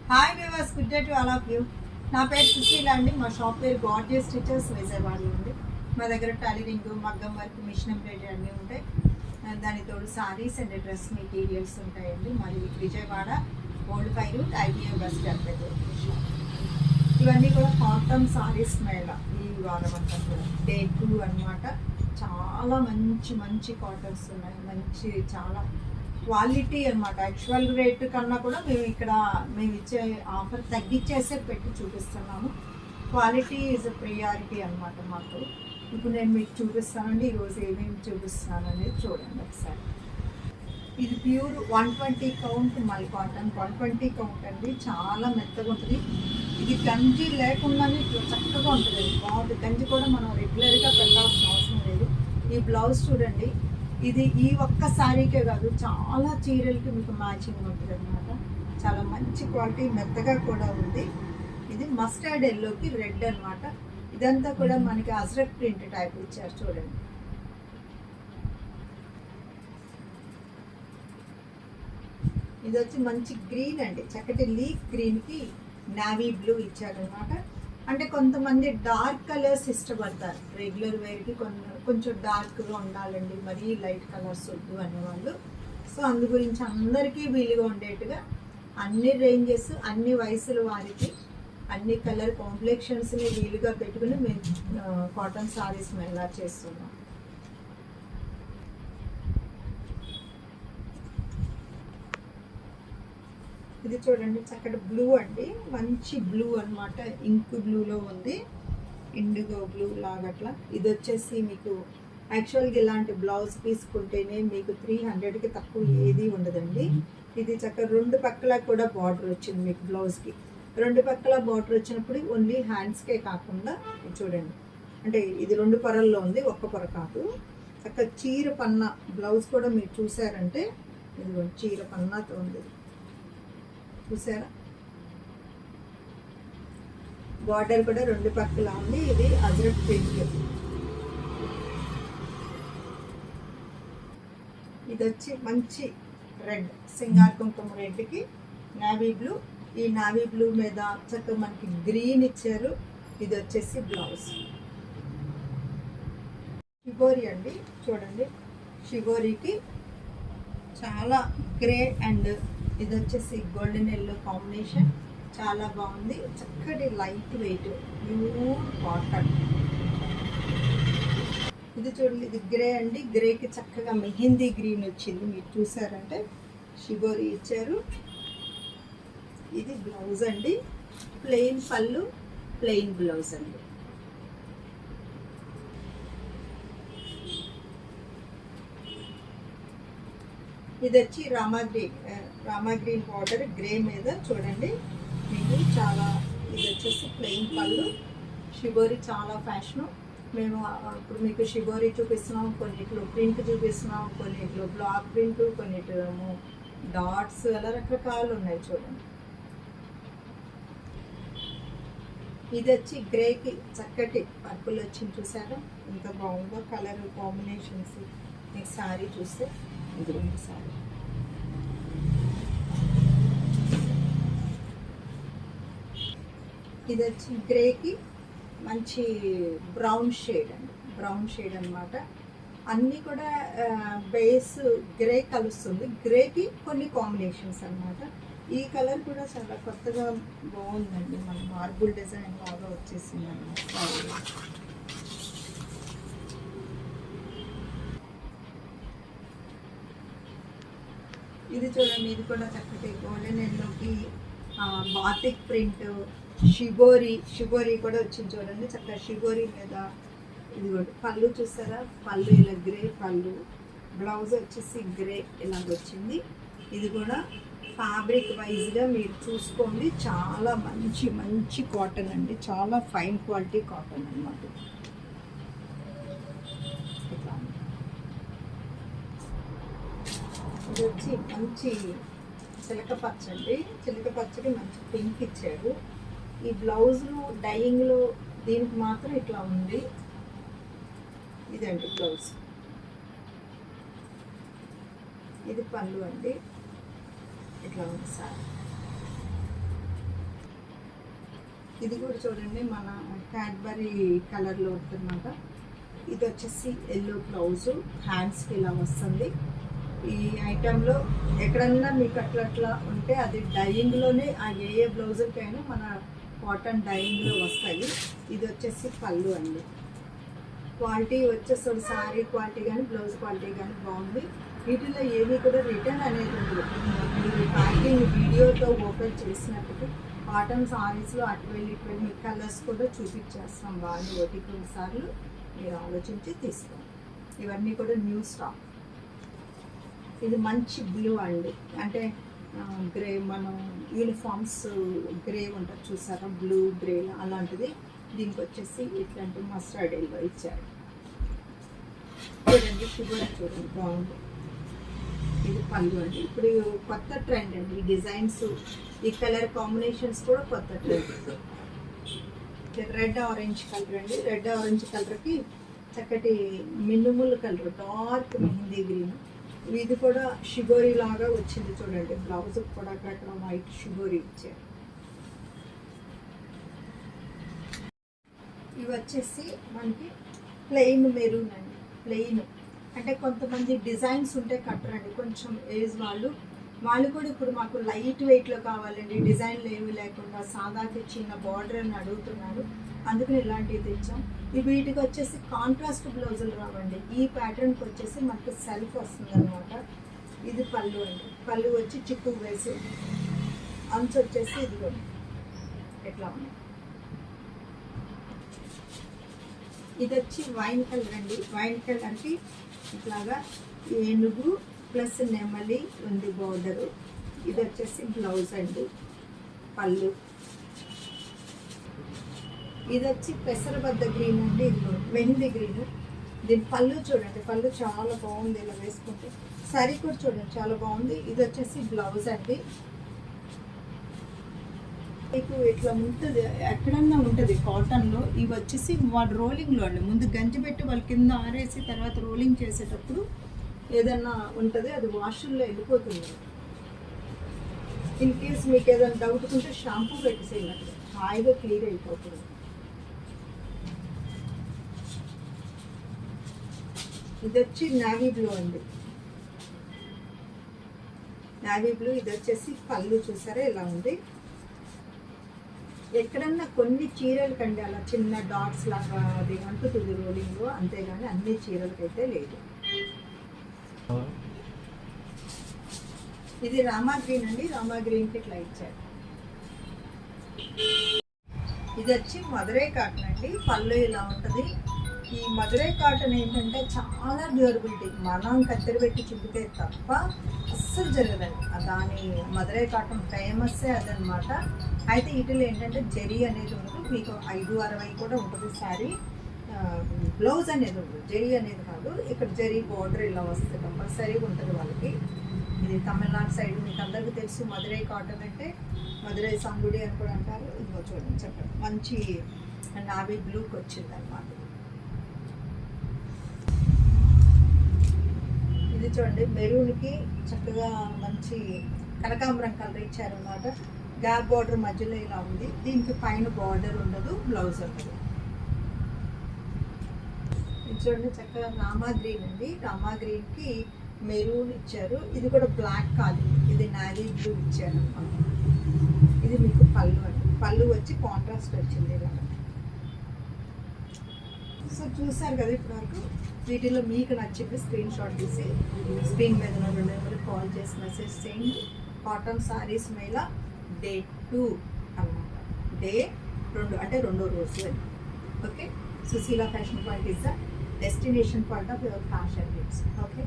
Hi viewers, good day to all of you. నా పేరు సుశీల అండి. మా షాప్ పేరు గార్జియస్ స్టిచెస్ విజయవాడలో ఉంది. మా దగ్గర టైలరింగ్, మగ్గం వర్క్, మిషన్ ఎంబ్రాయిడరీ అన్నీ ఉంటాయి. దానికి తోడు సారీస్ అండ్ డ్రెస్ మెటీరియల్స్ ఉంటాయండి. మరి Vijayawada old fire ITI bus stand దగ్గర ఇవన్నీ కూడా కాటన్ సారీస్ మేళ ఈ వారం అంతా కూడా డే 2 అనమాట. చాలా మంచి మంచి కాటన్స్ ఉన్నాయి. మంచి చాలా క్వాలిటీ అనమాట. యాక్చువల్ రేట్ కన్నా కూడా మేము ఇచ్చే ఆఫర్ తగ్గించేసే పెట్టి చూపిస్తున్నాము. క్వాలిటీ ఈజ్ ప్రియారిటీ అనమాట మాకు. ఇప్పుడు నేను మీకు చూపిస్తానండి ఈరోజు ఏమేమి చూపిస్తున్నాను అనేది చూడండి ఒకసారి. ఇది ప్యూర్ 120 కౌంట్ మల్ కాటన్. 120 కౌంట్ అండి. చాలా మెత్తగా ఉంటుంది. ఇది గంజి లేకుండానే చక్కగా ఉంటుంది. బాగుంటుంది. గంజి కూడా మనం రెగ్యులర్గా పెట్టాల్సిన అవసరం లేదు. ఈ బ్లౌజ్ చూడండి, ఇది ఈ ఒక్క శారీకే కాదు, చాలా చీరలకి మీకు మ్యాచింగ్ ఉంటుంది అనమాట. చాలా మంచి క్వాలిటీ, మెత్తగా కూడా ఉంది. ఇది మస్టర్డ్ ఎల్లోకి రెడ్ అనమాట. ఇదంతా కూడా మనకి అజ్రక్ ప్రింట్ టైప్ ఇచ్చారు చూడండి. ఇది వచ్చి మంచి గ్రీన్ అండి, చక్కటి లీఫ్ గ్రీన్కి నావీ బ్లూ ఇచ్చారనమాట. అంటే కొంతమంది డార్క్ కలర్స్ ఇష్టపడతారు. రెగ్యులర్ వేర్కి కొంచెం డార్క్గా ఉండాలండి, మరీ లైట్ కలర్స్ వద్దు అనేవాళ్ళు. సో అందు గురించి అందరికీ వీలుగా ఉండేట్టుగా అన్ని రేంజెస్, అన్ని వయసుల వారికి, అన్ని కలర్ కాంప్లెక్షన్స్ని వీలుగా పెట్టుకుని మేము కాటన్ సారీస్ మేళా చేస్తున్నాం. ఇది చూడండి, చక్కటి బ్లూ అండి, మంచి బ్లూ అనమాట. ఇంక్ బ్లూలో ఉంది, ఇండిగో బ్లూ లాగట్లా. ఇది వచ్చేసి మీకు యాక్చువల్గా ఇలాంటి బ్లౌజ్ తీసుకుంటేనే మీకు 300కి తక్కువ ఏది ఉండదండి. ఇది చక్కగా రెండు పక్కల కూడా బార్డర్ వచ్చింది మీకు బ్లౌజ్కి. రెండు పక్కల బార్డర్ వచ్చినప్పుడు ఓన్లీ హ్యాండ్స్కే కాకుండా చూడండి, అంటే ఇది రెండు పొరల్లో ఉంది, ఒక్క పొర కాదు. చక్కగా చీర పన్నా బ్లౌజ్ కూడా మీరు చూసారంటే ఇది చీర పన్నాతో ఉంది, చూసారా. బార్డర్ కూడా రెండు పక్కల ఉంది. ఇది అజ్రక్ ప్రింట్. ఇది వచ్చి మంచి రెడ్, సింగార్ కుంకుమ రెడ్కి నావీ బ్లూ. ఈ నావీ బ్లూ మీద చక్కగా మనకి గ్రీన్ ఇచ్చారు. ఇది వచ్చేసి బ్లౌజ్. షిబోరి అండి, చూడండి. షిబోరికి చాలా గ్రే అండ్ ఇది వచ్చేసి గోల్డెన్ ఎల్లో కాంబినేషన్. చాలా బాగుంది. చక్కటి లైట్ వెయిట్ ప్యూర్ కాటన్. ఇది చూడండి, ఇది గ్రే అండి. గ్రేకి చక్కగా మెహందీ గ్రీన్ వచ్చింది. మీరు చూసారంటే షిబోరి ఇచ్చారు. ఇది బ్లౌజ్ అండి, ప్లెయిన్ పళ్ళు, ప్లెయిన్ బ్లౌజ్ అండి. ఇది వచ్చి రామా గ్రీన్ బార్డర్ గ్రే మీద చూడండి మీకు చాలా. ఇది వచ్చేసి ప్లెయిన్ పళ్ళు. షిబోరి చాలా ఫ్యాషను. మేము ఇప్పుడు మీకు షిబోరి చూపిస్తున్నాం, కొన్నిట్లో ప్రింట్ చూపిస్తున్నాం, కొన్నిట్లో బ్లాక్ ప్రింట్, కొన్నిటేమో డాట్స్, అలా రకరకాలు ఉన్నాయి చూడండి. ఇది వచ్చి గ్రేకి చక్కటి పర్పుల్ వచ్చింది, చూసారా ఎంత బాగుందో కలర్ కాంబినేషన్స్. మీకు శారీ చూస్తే ఇదిగోండి శారీ. ఇది వచ్చి గ్రేకి మంచి బ్రౌన్ షేడ్ అండి, బ్రౌన్ షేడ్ అనమాట. అన్నీ కూడా బేస్ గ్రే కలుస్తుంది. గ్రేకి కొన్ని కాంబినేషన్స్ అనమాట. ఈ కలర్ కూడా చాలా కొత్తగా బాగుందండి. మన మార్బుల్ డిజైన్ బాగా వచ్చేసింది అన్నమాట. ఇది చూడండి, ఇది కూడా చక్కటి గోల్డెన్ ఎల్లోకి బాతిక్ ప్రింట్. షిబోరి కూడా వచ్చింది చూడండి. చక్కగా షిబోరి మీద ఇది కూడా పళ్ళు చూస్తారా, పళ్ళు ఇలా గ్రే పళ్ళు. బ్లౌజ్ వచ్చేసి గ్రే ఇలాగ వచ్చింది. ఇది కూడా ఫ్యాబ్రిక్ వైజ్గా మీరు చూసుకోండి. చాలా మంచి మంచి కాటన్ అండి, చాలా ఫైన్ క్వాలిటీ కాటన్ అన్నమాట. ఇది వచ్చి మంచి చిలక పచ్చండి. చిలక పచ్చడి మంచి పింక్ ఇచ్చారు. ఈ బ్లౌజ్లో డైయింగ్లో దీనికి మాత్రం ఇట్లా ఉంది. ఇదండి బ్లౌజ్. ఇది పళ్ళు అండి, ఇట్లా ఉంది సార్. ఇది కూడా చూడండి మన క్యాడ్బరీ కలర్లో ఉంటుందన్నమాట. ఇది వచ్చేసి ఎల్లో బ్లౌజు, హ్యాండ్స్కి ఇలా వస్తుంది. ఈ ఐటెంలో ఎక్కడన్నా మీకు అట్లా ఉంటే అది డైయింగ్లోనే ఆ ఏ బ్లౌజులకైనా మన కాటన్ డైయింగ్లో వస్తాయి. ఇది వచ్చేసి పళ్ళు అండి. క్వాలిటీ వచ్చేసి శారీ క్వాలిటీ కానీ బ్లౌజ్ క్వాలిటీ కానీ బాగుంది. వీటిలో ఏవి కూడా రిటర్న్ అనేది ఉంది. మీరు ప్యాకింగ్ వీడియోతో ఓపెన్ చేసినప్పుడు కాటన్ సారీస్లో అటువంటి మీ కలర్స్ కూడా చూపించేస్తాం. వాళ్ళు 1-2 సార్లు మీరు ఆలోచించి తీసుకోండి. ఇవన్నీ కూడా న్యూ స్టాక్. ఇది మంచి బ్లూ అండి, అంటే గ్రే, మనం యూనిఫామ్స్ గ్రే ఉంటుంది చూసారా, బ్లూ గ్రే అలాంటిది. దీనికి వచ్చేసి ఇట్లాంటి మస్టర్డ్ ఎల్లో ఇచ్చారు. చూడండి షుగర్ చూడండి బాగుంది. ఇది పళ్ళు అండి. ఇప్పుడు కొత్త ట్రెండ్ అండి ఈ డిజైన్స్, ఈ కలర్ కాంబినేషన్స్ కూడా కొత్త ట్రెండ్. రెడ్ ఆరెంజ్ కలర్ అండి. రెడ్ ఆరెంజ్ కలర్కి చక్కటి మినుముల కలర్, డార్క్ మెహందీ గ్రీన్. ఇది కూడా షిగోరీ లాగా వచ్చింది చూడండి. బ్లౌజ్ కూడా అక్కడ వైట్ షిగోరీ ఇచ్చారు. ఇవి వచ్చేసి మనకి ప్లెయిన్ మెరూన్ అండి. ప్లెయిన్ అంటే కొంతమంది డిజైన్స్ ఉంటే కట్టరండి, కొంచెం ఏజ్ వాళ్ళు కూడా ఇప్పుడు మాకు లైట్ వెయిట్లో కావాలండి, డిజైన్లు ఏమి లేకుండా సాదాకి చిన్న బార్డర్ అని అడుగుతున్నారు. అందుకని ఇలాంటివి తెచ్చాం. వీటికి వచ్చేసి కాంట్రాస్ట్ బ్లౌజులు రావండి. ఈ ప్యాటర్న్కి వచ్చేసి మనకు సెల్ఫ్ వస్తుంది అనమాట. ఇది పళ్ళు అండి. పళ్ళు వచ్చి చిక్కు వేసి, అంచు వచ్చేసి ఇది ఎట్లా ఉంది. ఇది వచ్చి వైన్ కలర్ అండి. వైన్ కలర్కి ఇట్లాగా ఏనుగు ప్లస్ నెమలి ఉంది బోర్డరు. ఇది వచ్చేసి బ్లౌజ్ అండి. పళ్ళు ఇది వచ్చి పెసరబద్ద గ్రీన్ అండి. ఇది మెహందీ గ్రీన్. దీని పళ్ళు చూడండి, పళ్ళు చాలా బాగుంది. ఇలా వేసుకుంటే శారీ కూడా చూడండి చాలా బాగుంది. ఇది వచ్చేసి బ్లౌజ్ అండి. మీకు ఇట్లా ఉంటుంది, ఎక్కడన్నా ఉంటుంది కాటన్లో. ఇవి వచ్చేసి వాడు రోలింగ్లో అండి. ముందు గంజి పెట్టి వాళ్ళ కింద ఆరేసి తర్వాత రోలింగ్ చేసేటప్పుడు ఏదన్నా ఉంటుంది, అది వాషుల్లో వెళ్ళిపోతుంది. ఇన్ కేస్ మీకు ఏదైనా డౌట్ ఉంటే షాంపూ పెట్టేసేయాలి, హాయిగా క్లియర్ అయిపోతుంది. ఇది వచ్చి నావీ బ్లూ అండి. Navy blue. ఇది వచ్చేసి పళ్ళు చూసారా ఇలా ఉంది. ఎక్కడన్నా కొన్ని చీరలు కండి అలా చిన్న డాట్స్ లాగా అది అంటుతుంది రోలింగ్లో, అంతేగాని అన్ని చీరలకైతే లేదు. ఇది రామా గ్రీన్ అండి. రామా గ్రీన్కి ఇట్లా ఇచ్చారు. ఇది వచ్చి మధురై కాటన్ అండి. పళ్ళు ఇలా ఉంటుంది. ఈ మధురై కాటన్ ఏంటంటే చాలా డ్యూరబిలిటీ. మనం కత్తెర పెట్టి చుట్టుకే తప్ప అస్సలు జరగదండి. దాని మధురై కాటన్ ఫేమస్సే అదనమాట. అయితే వీటిలో ఏంటంటే జరీ అనేది ఉండదు. మీకు 560 కూడా ఉంటుంది శారీ. బ్లౌజ్ అనేది ఉండదు, జరీ అనేది కాదు. ఇక్కడ జరీ బోర్డర్ ఇలా వస్తుంది, కంపల్సరీగా ఉంటుంది వాళ్ళకి. ఇది తమిళనాడు సైడ్ మీకు అందరికీ తెలుసు. మధురై కాటన్ అంటే మధురై సంగుడి అని కూడా అంటారు. ఇదిగో చూడండి చక్కగా మంచి నావీ బ్లూకి వచ్చింది అనమాట. ఇది చూడండి మెరూన్కి చక్కగా మంచి కనకాంబరం కలర్ ఇచ్చారనమాట. గ్యాప్ బార్డర్ మధ్యలో ఇలా ఉంది. దీనికి పైన బార్డర్ ఉండదు, బ్లౌజ్ ఉండదు. ఇది చూడండి చక్కగా రామా గ్రీన్ అండి. రామా గ్రీన్కి మెరూన్ ఇచ్చారు. ఇది కూడా బ్లాక్ కాదు, ఇది నావీ బ్లూ ఇచ్చారు అనమాట. ఇది మీకు పళ్ళు అండి. పళ్ళు వచ్చి కాంట్రాస్ట్ వచ్చింది ఇలా. సో చూసారు కదా ఇప్పటివరకు. వీటిలో మీకు నచ్చింది స్క్రీన్ షాట్ తీసి స్క్రీన్ మీద 2 నెంబర్కి కాల్ చేసి మెసేజ్ చేయండి. కాటన్ సారీస్ మేళ డే 2 అన్నమాట. డే 2 అంటే 2వ రోజు అని. Okay. Sushila fashion point is the destination point of your fashion tips. Okay.